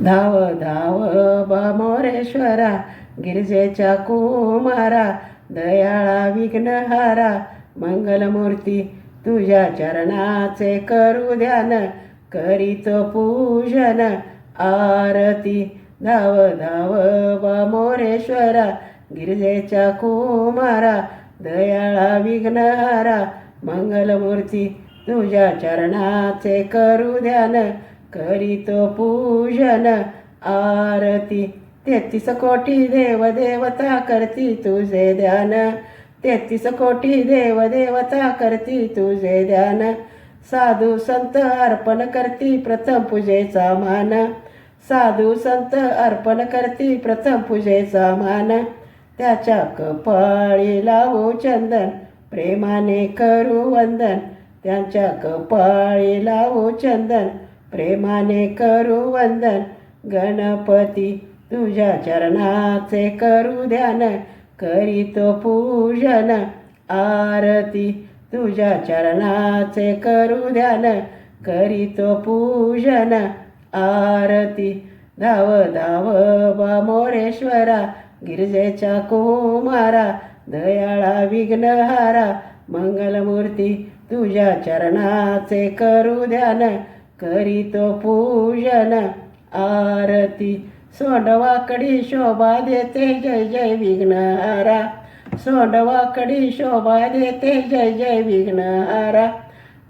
धाव धाव बामोरेश्वरा, गिरजेच्या कुमारा, दयाळा विघ्नहारा, मंगलमूर्ती तुझ्या चरणाचे करू ध्यान, करीतो पूजन आरती. धाव धाव बामोरेश्वरा, गिरजेच्या कुमारा, दयाळा विघ्नहारा, मंगलमूर्ती तुझ्या चरणाचे करू ध्यान, करीतो पूजन आरती. 33 कोटी देवदेवता करती तुझे ध्यान, 33 कोटी देवदेवता करती तुझे ध्यान, साधू संत अर्पण करती प्रथम पूजेचा मान, साधू संत अर्पण करती प्रथम पूजेचा मान, त्याच्या कपाळी लावू चंदन, प्रेमाने करू वंदन, त्यांच्या कपाळी लावू चंदन, प्रेमाने करू वंदन. गणपती तुझ्या चरणाचे करू ध्यान, करीतो पूजन आरती. तुझ्या चरणाचे करू ध्यान, करीतो पूजन आरती. धाव धाव बामोरेश्वरा, गिरजेच्या कुमारा, दयाळा विघ्नहारा, मंगलमूर्ती तुझ्या चरणाचे करू ध्यान, करीतो पूजन आरती. सोंडवाकडी शोभा देते जय जय विघ्नहारा, सोंडवाकडी शोभा देते जय जय विघ्नहारा,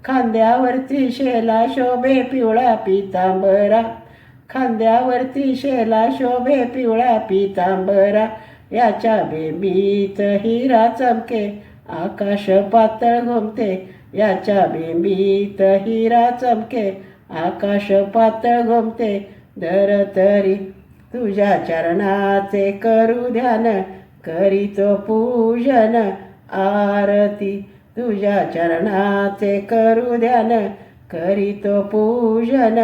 खांद्यावरती शेला शोभे पिवळा पितांबरा, खांद्यावरती शेला शोभे पिवळा पितांबरा, याच्या बेंबीत हिरा चमके, आकाश पातळ घुमते, याच्या बेंबीत हिरा चमके, आकाश पातळ घुमते. दर तरी तुझ्या चरणाचे करू ध्यान, करीतो पूजन आरती. तुझ्या चरणाचे करू ध्यान, करीतो पूजन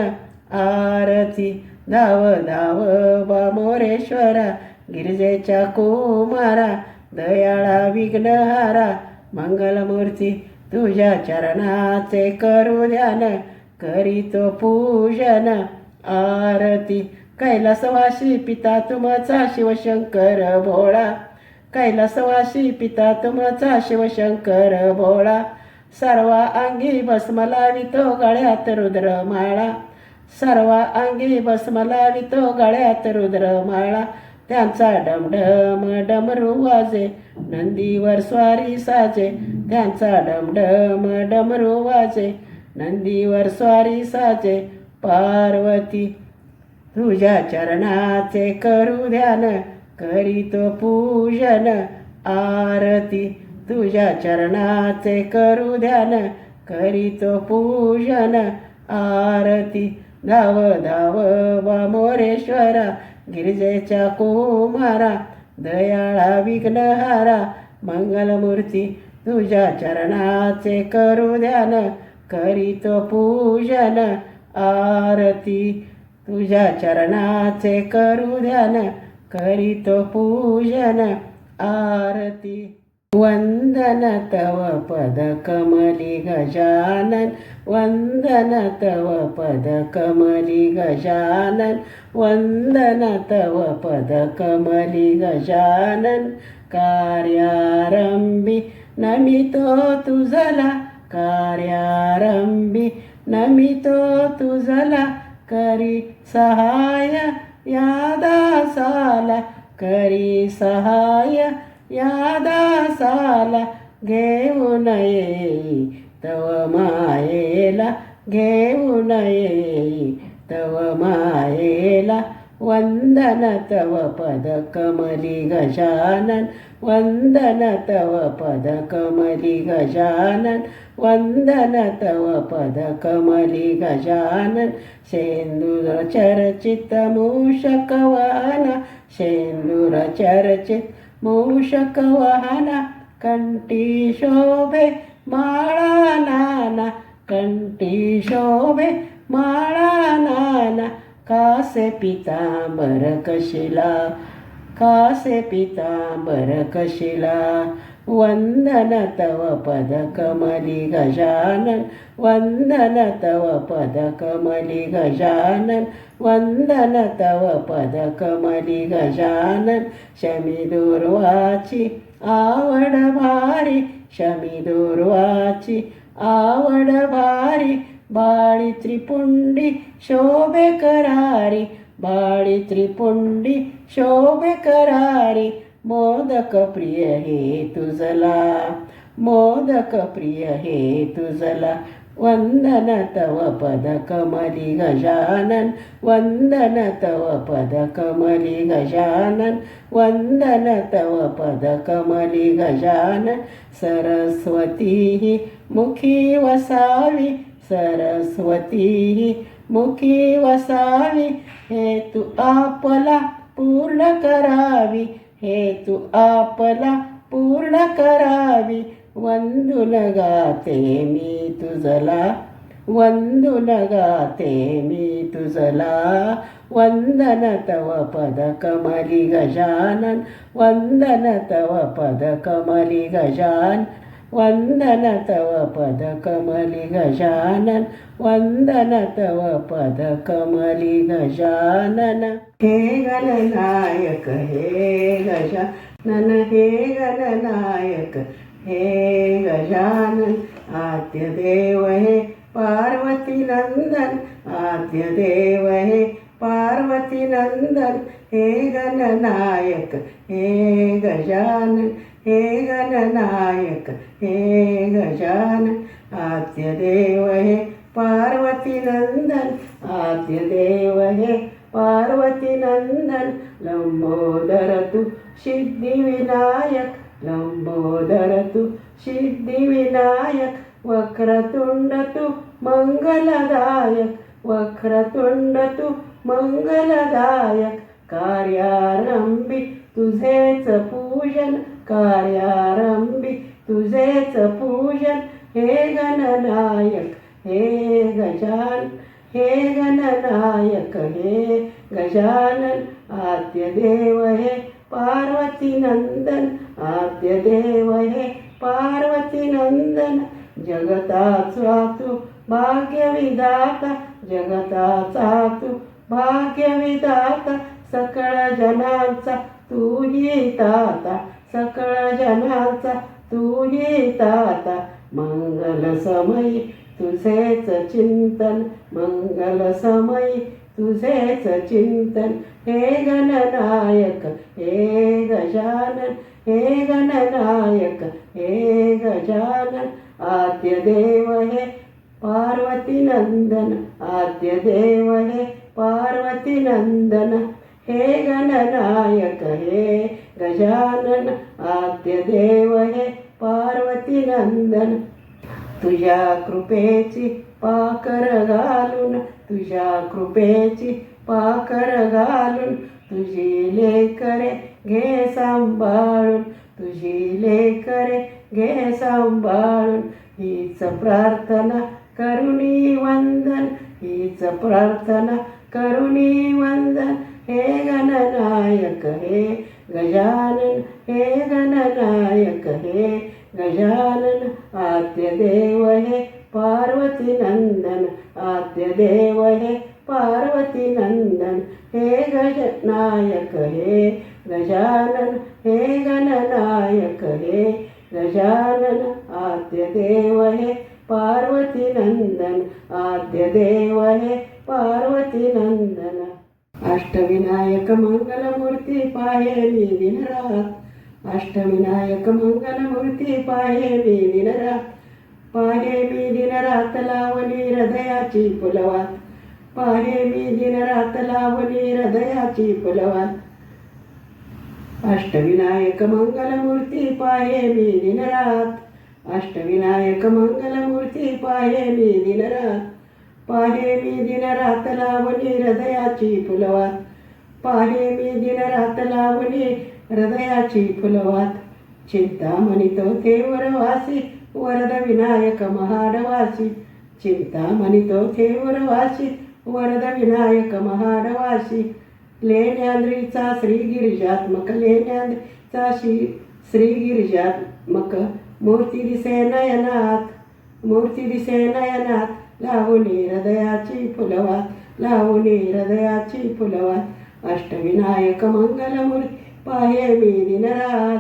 आरती. धाव धाव बामोरेश्वरा, गिरजेच्या कुमारा, दयाळा विघ्नहारा, मंगलमूर्ती तुझ्या चरणाचे करू ध्यान, करीतो पूजन आरती. कैलासवासी पिता तुमचा शिवशंकर भोळा, कैलासवासी पिता तुमचा शिवशंकर भोळा, सर्वा अंगी भस्म लावितो गळ्यात रुद्रमाळा, सर्वा अंगी भस्म लावितो गळ्यात रुद्रमाळा, त्यांचा डमढम डमरू वाजे, नंदीवर स्वारी साजे, त्यांचा डमढम डमरू वाजे, नंदीवर स्वारी साजे. पार्वती तुझ्या चरणाचे करू ध्यान, करीतो पूजन आरती. तुझ्या चरणाचे करू ध्यान, करीतो पूजन आरती. धाव धाव बामोरेश्वरा, गिरजेच्या कुमारा, दयाळा विघ्नहारा, मंगलमूर्ती तुझ्या चरणाचे करू ध्यान, करीतो पूजन आरती. तुझ्या चरणाचे करू ध्यान, करीतो पूजन आरती. वंदन तव पद कमली गजानन, वंदन तव पद कमली गजानन, वंदन तव पद कमली गजानन. कार्यारंभी नमितो तुझला, कार्यारंभी नमितो तुझला, करी सहाय या दासाला, करी सहाय या दासाला. घेऊन येई तव मायेला, घेऊन येई तव मायेला. वंदन तव पद कमली गजानन, वंदन तव पद कमली गजानन, वंदन तव पद कमली गजानन. शेंदूर चर्चित मूषक वाहना, शेंदूर चर्चित मूषक वाहना, कंठी शोभे माळा नाना, कंठी शोभे माळा नाना. कासे पितांबर कशिला, कासे पितांबर कशिला, वंदन तव पदकमली गजानन, वंदन तव पदकमली गजानन, वंदन तव पदकमली गजानन. शमीदुर्वाची आवड भारी, शमीदुर्वाची आवड भारी, बाळी त्रिपुंडी शोभे करारी, बाळी त्रिपुंडी शोभे करारी. मोदक प्रिय हे तुझला, मोदक प्रिय हे तुझला. वंदन तव पदकमली गजानन, वंदन तव पदकमली गजानन, वंदन तव पदकमली गजानन. सरस्वती मुखी वसावी, सरस्वती मुखी वसावी, हेतू आपला पूर्ण करावी, हेतू आपला पूर्ण करावी. वंदून गाते मी तुझला, वंदून गाते मी तुझला. वंदन तव पदकमली गजानन, वंदन तव पदकमली गजानन, वंदन तव पदकमली गजानन, वंदन तव पदकमली गजानन. हे गणनायक हे गजानन, हे गणनायक हे गजानन. आद्य देव हे पार्वती नंदन, आद्य देव हे पार्वती नंदन. हे गणनायक हे गजानन, हे गणनायक हे गजानन. आद्य देव हे पार्वती नंदन, आद्य देव हे पार्वती नंदन. लंबोदर तू सिद्धिविनायक, लंबोदर तू सिद्धिविनायक. वक्रतुंड तू मंगलदायक, वक्रतुंड तू मंगलदायक. कार्यारंभी तुझेच पूजन, कार्यारंभी तुझेच पूजन. हे गणनायक हे गजानन, हे गणनायक हे गजानन. आद्य देव हे पार्वती नंदन, आद्य देव हे पार्वती नंदन. जगताचा तू भाग्यविधाता, जगताचा तू भाग्यविधाता. सकळ जनांचा तूही ताता, सकळ जनांचा तूही ताता. मंगल समयी तुझेच चिंतन, मंगल समयी तुझेच चिंतन. हे गणनायक हे गजानन, हे गणनायक हे गजानन. आद्य देव हे पार्वती नंदन, आद्य देव हे पार्वती नंदन. हे गणनायक हे गजानन, आद्य देव हे पार्वती नंदन. तुझ्या कृपेची पाकर घालून, तुझ्या कृपेची पाकर घालून. तुझी लेकरे घे सांभाळून, तुझी लेकरे घे सांभाळून. हीच प्रार्थना करुणी वंदन, हीच प्रार्थना करुणी वंदन. हे गणनायक हे गजानन, हे गणनायक हे गजानन. आद्य देव हे पार्वती नंदन, आद्य देव हे पार्वती नंदन. हे गणनायक हे गजानन, हे गणनायक हे गजानन. आद्य देव हे पार्वती नंदन, आद्य देव हे पार्वती नंदन. अष्टविनायक मंगलमूर्ती पाहे मी दिनरात, अष्टविनायक मंगलमूर्ती पाहे मी दिनरात. पाहे मी दिनरात लावणी हृदयाची फुलवात, पाहे मी दिनरात लावणी हृदयाची फुलवात. अष्टविनायक मंगलमूर्ती पाहे मी दिनरात, अष्टविनायक मंगलमूर्ती पाहे मी दिनरात. पाहे मी दिनरात लावणी हृदयाची फुलवात, पाहे मी दिनरात लावणी हृदयाची फुलवात. चिंतामणी तो थेवर वासी, वरद विनायक महाडवासी. चिंतामणी तो थेवर वासी, वरद विनायक महाडवासी. लेण्याद्रीचा श्री गिरिजात्मक, लेण्याद्रीचा श्री गिरिजात्मक मग मूर्ती दिसे नयनात, मूर्ती दिसे नयनात, लावणी हृदयाची फुलवात, लावणी हृदयाची फुलवात. अष्टविनायक मंगलमूर्ती पाहे मी दिनरात,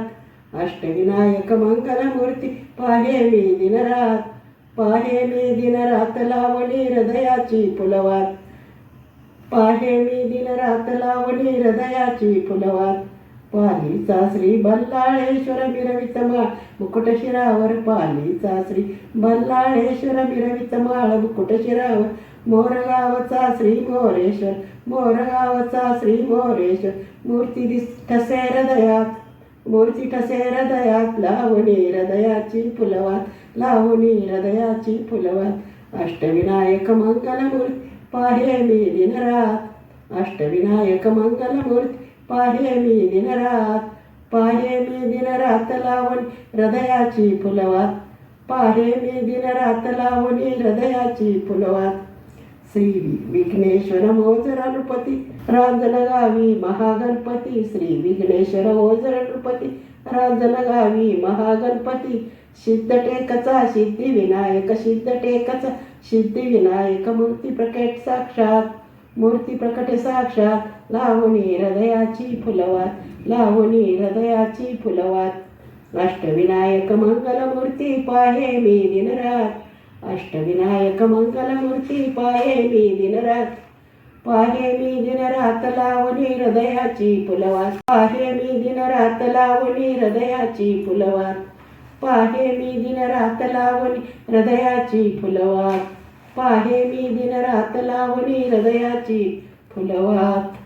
अष्टविनायक मंगलमूर्ती पाहे मी दिनरात, पाहे मी दिनरात, लावणी हृदयाची फुलवात, पाहे मी दिनरात, लावणी हृदयाची फुलवात. पालीचा श्री बल्लाळेश्वर मिरवित माळ मुकुट शिरावर, पालीचा श्री बल्लाळेश्वर मिरवित माळ मुकुट शिरावर. मोरगावचा श्री मोरेश्वर, मोरगावचा श्री मोरेश्वर, मूर्ती ठसे हृदयात, मूर्ती ठसे हृदयात, लावणी हृदयाची फुलवात, लावणी हृदयाची फुलवात. अष्टविनायक मंगलमूर्ती पाहे मी दिनरात, अष्टविनायक मंगलमूर्ती पाहे मी दिनरात, पाहे मी दिनरात, लावणी हृदयाची फुलवात, पाहे मी दिनरात, लावणी हृदयाची फुलवात. श्री विघ्नेश्वर मोजरा नृपती रांजणगावी महागणपती, श्री विघ्नेश्वर मोजरा नृपती रांजणगावी महागणपती. सिद्धटेकचा सिद्धिविनायक, सिद्धटेकचा सिद्धिविनायक, मूर्ती प्रकट साक्षात, मूर्ती प्रकट साक्षात, लावणी हृदयाची फुलवात, लावणी हृदयाची फुलवात. अष्टविनायक मंगलमूर्ती पाहे मी दिनरात, अष्टविनायक मंगलमूर्ती पाहे मी दिनरात, पाहे मी दिनरात, लावणी हृदयाची फुलवात, पाहे मी दिनरात, लावणी हृदयाची फुलवात, पाहे मी दिनरात, लावणी हृदयाची फुलवात, पाहे मी दिनरात, लावणी हृदयाची फुलवात.